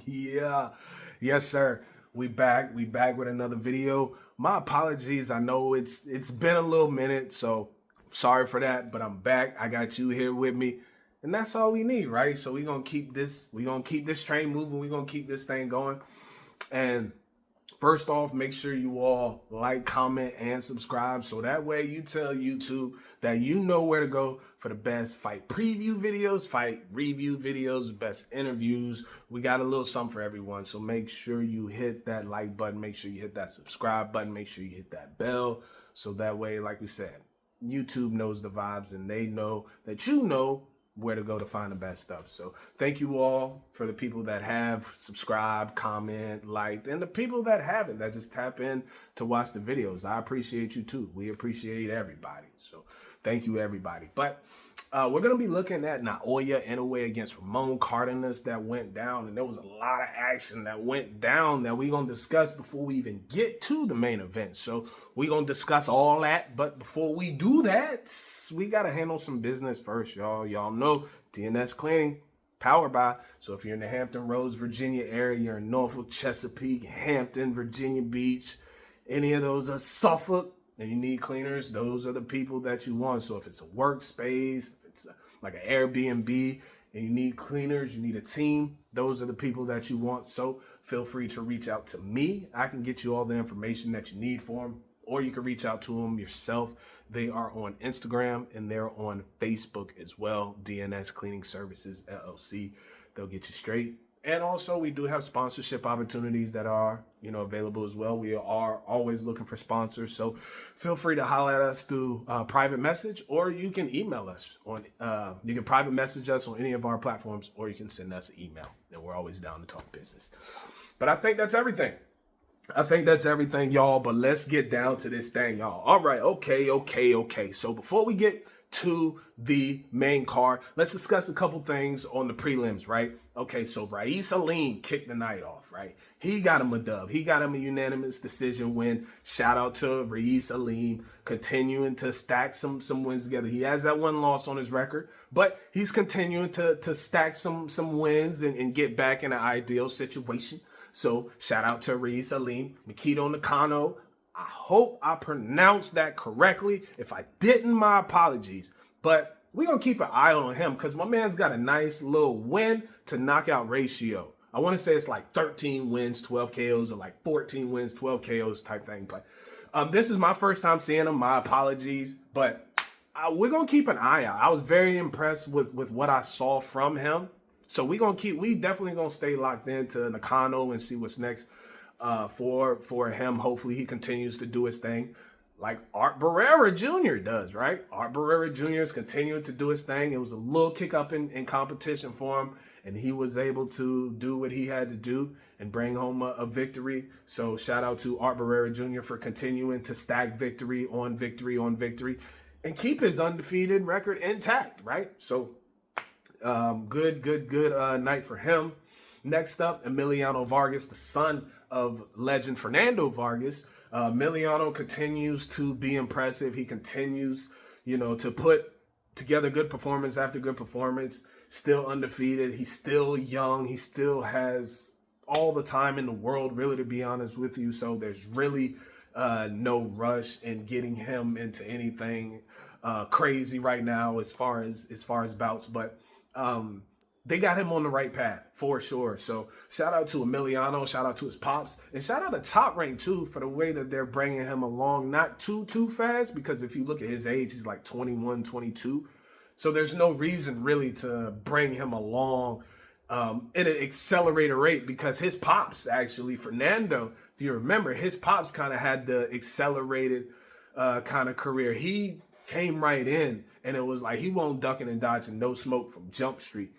Yeah. Yes, sir. We back. We back with another video. My apologies. I know it's been a little minute, so sorry for that, but I'm back. I got you here with me. And that's all we need, right? So we're gonna keep this train moving, we're gonna keep this thing going. And first off, make sure you all like, comment, and subscribe so that way you tell YouTube that you know where to go for the best fight preview videos, fight review videos, best interviews. We got a little something for everyone. So make sure you hit that like button, make sure you hit that subscribe button, make sure you hit that bell. So that way, like we said, YouTube knows the vibes and they know that you know where to go to find the best stuff. So thank you all for the people that have subscribed, comment, liked, and the people that haven't, that just tap in to watch the videos. I appreciate you too. We appreciate everybody. So thank you, everybody. But we're going to be looking at Naoya Inoue against Ramon Cardenas that went down. And there was a lot of action that went down that we're going to discuss before we even get to the main event. So we're going to discuss all that. But before we do that, we got to handle some business first, y'all. Y'all know DNS Cleaning, powered by. So if you're in the Hampton Roads, Virginia area, you're in Norfolk, Chesapeake, Hampton, Virginia Beach, any of those, Suffolk, and you need cleaners, those are the people that you want. So if it's a workspace, if it's like an Airbnb, and you need cleaners, you need a team, those are the people that you want. So feel free to reach out to me. I can get you all the information that you need for them, or you can reach out to them yourself. They are on Instagram and they're on Facebook as well. DNS Cleaning Services, LLC. They'll get you straight. And also, we do have sponsorship opportunities that are, available as well. We are always looking for sponsors. So feel free to holler at us through private message, or you can email us on, you can private message us on any of our platforms, or you can send us an email. And we're always down to talk business. But I think that's everything. Y'all. But let's get down to this thing, y'all. All right. Okay. So before we get to the main card, let's discuss a couple things on the prelims, right? Okay, so Ra'is Aleem kicked the night off, right? He got him a dub. He got him a unanimous decision win. Shout out to Ra'is Aleem, continuing to stack some wins together. He has that one loss on his record, but he's continuing to stack some wins and get back in an ideal situation. So shout out to Ra'is Aleem. Makito Nakano, I hope I pronounced that correctly. If I didn't, my apologies. But we're going to keep an eye on him because my man's got a nice little win to knockout ratio. I want to say it's like 13 wins, 12 KOs, or like 14 wins, 12 KOs type thing. But this is my first time seeing him. My apologies. But we're going to keep an eye out. I was very impressed with what I saw from him. So we definitely going to stay locked into Nakano and see what's next for him. Hopefully he continues to do his thing like Art Barrera Jr. does, right? Art Barrera Jr. is continuing to do his thing. It was a little kick up in competition for him, and he was able to do what he had to do and bring home a victory. So shout out to Art Barrera Jr. for continuing to stack victory on victory on victory and keep his undefeated record intact, right? So good night for him. Next up, Emiliano Vargas, the son of legend Fernando Vargas. Emiliano continues to be impressive. He continues, to put together good performance after good performance. Still undefeated. He's still young. He still has all the time in the world, really, to be honest with you. So there's really no rush in getting him into anything crazy right now as far as bouts. But they got him on the right path for sure. So shout out to Emiliano, shout out to his pops, and shout out to Top Rank too for the way that they're bringing him along. Not too fast, because if you look at his age, he's like 21, 22. So there's no reason really to bring him along in an accelerated rate, because his pops actually, Fernando, if you remember, his pops kind of had the accelerated kind of career. He came right in and it was like he won't ducking and dodging, no smoke from Jump Street.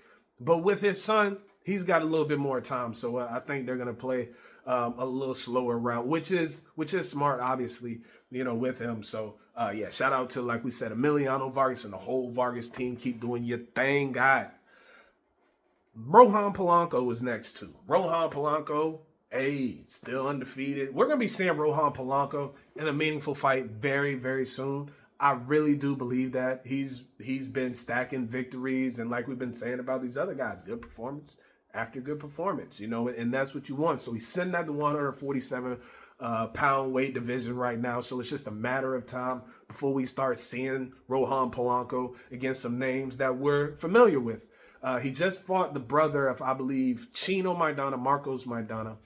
But with his son, he's got a little bit more time. So I think they're going to play a little slower route, which is smart, obviously, with him. So, shout out to, like we said, Emiliano Vargas and the whole Vargas team. Keep doing your thing, God. Rohan Polanco was next too. Rohan Polanco, still undefeated. We're going to be seeing Rohan Polanco in a meaningful fight very, very soon. I really do believe that he's been stacking victories, and like we've been saying about these other guys, good performance after good performance, and that's what you want. So he's sitting at the 147 pound weight division right now. So it's just a matter of time before we start seeing Rohan Polanco against some names that we're familiar with. He just fought the brother of, I believe, Chino Maidana, Marcos Maidana.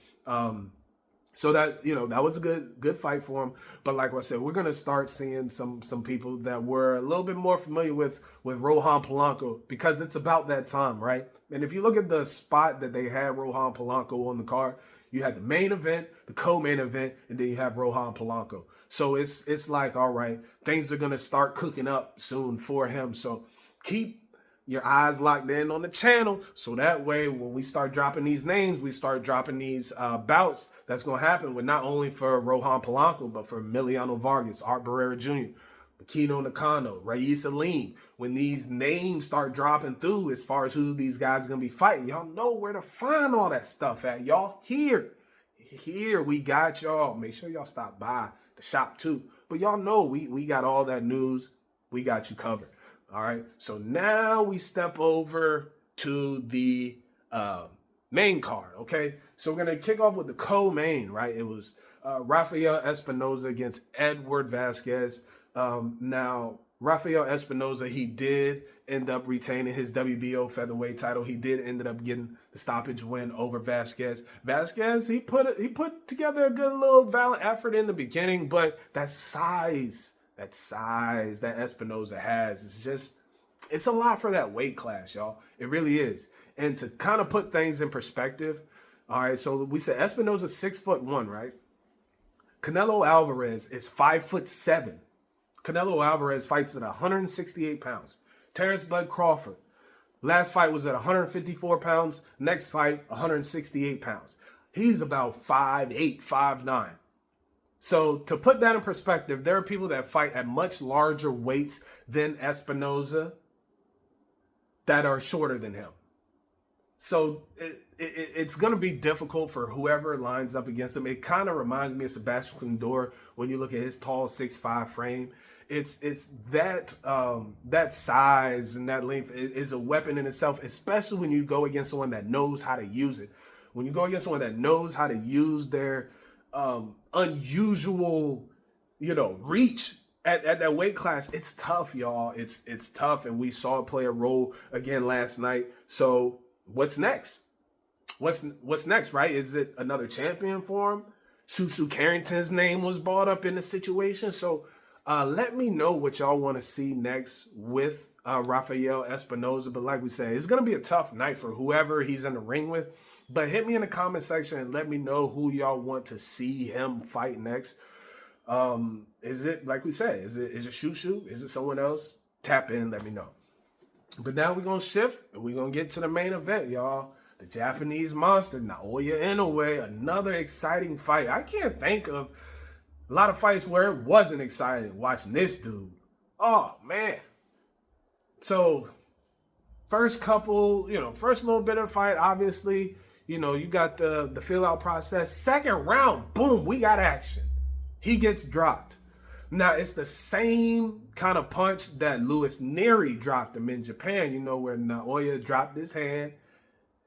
So that, that was a good fight for him. But like I said, we're going to start seeing some people that we're a little bit more familiar with Rohan Polanco, because it's about that time, right? And if you look at the spot that they had Rohan Polanco on the card, you had the main event, the co-main event, and then you have Rohan Polanco. So it's like, all right, things are going to start cooking up soon for him. So keep your eyes locked in on the channel, so that way when we start dropping these names, we start dropping these bouts, that's going to happen with not only for Rohan Polanco, but for Emiliano Vargas, Art Barrera Jr., Makino Nakano, Reyes Aline. When these names start dropping through as far as who these guys are going to be fighting, y'all know where to find all that stuff at, y'all. Here we got y'all. Make sure y'all stop by the shop too. But y'all know we got all that news. We got you covered. All right, so now we step over to the main card, okay? So we're going to kick off with the co-main, right? It was Rafael Espinoza against Edward Vasquez. Now, Rafael Espinoza, he did end up retaining his WBO featherweight title. He did end up getting the stoppage win over Vasquez. Vasquez, he put together a good little valiant effort in the beginning, but that size that Espinoza has, it's a lot for that weight class, y'all. It really is. And to kind of put things in perspective, all right, so we said Espinoza's 6'1", right? Canelo Alvarez is 5'7". Canelo Alvarez fights at 168 pounds. Terrence Bud Crawford, last fight was at 154 pounds. Next fight, 168 pounds. He's about 5'8", 5'9". So to put that in perspective, there are people that fight at much larger weights than Espinoza that are shorter than him. So it's going to be difficult for whoever lines up against him. It kind of reminds me of Sebastian Fundora when you look at his tall 6'5" frame. It's that size and that length is a weapon in itself, especially when you go against someone that knows how to use it. When you go against someone that knows how to use their unusual, reach at that weight class, it's tough, y'all. It's tough, and we saw it play a role again last night. So what's next? What's next, right? Is it another champion for him? Shushu Carrington's name was brought up in the situation. So let me know what y'all want to see next with Rafael Espinoza. But like we said, it's going to be a tough night for whoever he's in the ring with. But hit me in the comment section and let me know who y'all want to see him fight next. Is it, like we said, is it Shushu? Is it someone else? Tap in, let me know. But now we're going to shift and we're going to get to the main event, y'all. The Japanese monster, Naoya Inoue, another exciting fight. I can't think of a lot of fights where it wasn't exciting watching this dude. Oh, man. So, first little bit of the fight, obviously, you got the fill-out process. Second round, boom, we got action. He gets dropped. Now, it's the same kind of punch that Luis Neri dropped him in Japan, where Naoya dropped his hand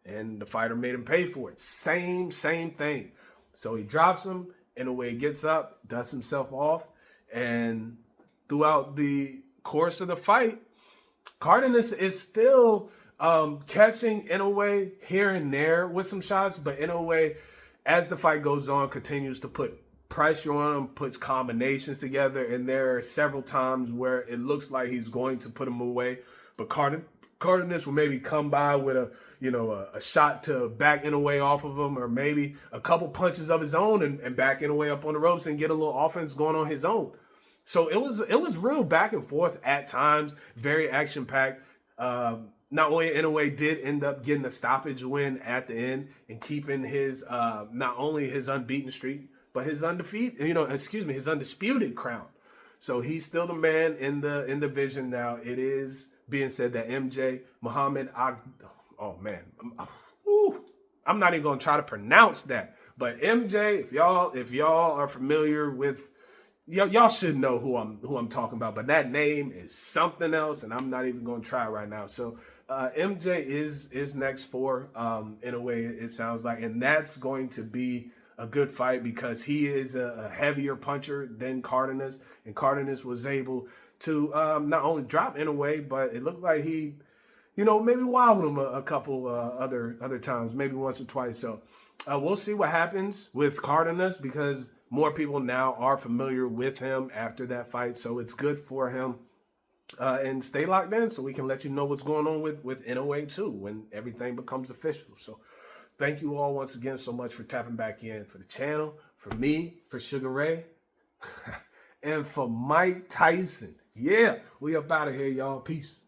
and the fighter made him pay for it. Same thing. So he drops him, in a way, gets up, dusts himself off, and throughout the course of the fight, Cardenas is still catching Inoue here and there with some shots, but Inoue, as the fight goes on, continues to put pressure on him, puts combinations together, and there are several times where it looks like he's going to put him away, but Cardenas will maybe come by with a shot to back Inoue off of him, or maybe a couple punches of his own and back Inoue up on the ropes and get a little offense going on his own. So it was real back and forth at times, very action packed. Naoya Inoue did end up getting a stoppage win at the end and keeping his not only his unbeaten streak, but his his undisputed crown. So he's still the man in the division now. It is being said that MJ Muhammad, I'm not even gonna try to pronounce that. But MJ, if y'all are familiar with y'all should know who I'm talking about, but that name is something else, and I'm not even going to try right now. So MJ is next for in a way it sounds like, and that's going to be a good fight because he is a heavier puncher than Cardenas, and Cardenas was able to not only drop Inoue, but it looked like he, maybe wobbled him a couple other times, maybe once or twice. So we'll see what happens with Cardenas because more people now are familiar with him after that fight. So it's good for him. And stay locked in so we can let you know what's going on with Inoue too when everything becomes official. So thank you all once again so much for tapping back in for the channel, for me, for Sugar Ray, and for Mike Tyson. Yeah, we up out of here, y'all. Peace.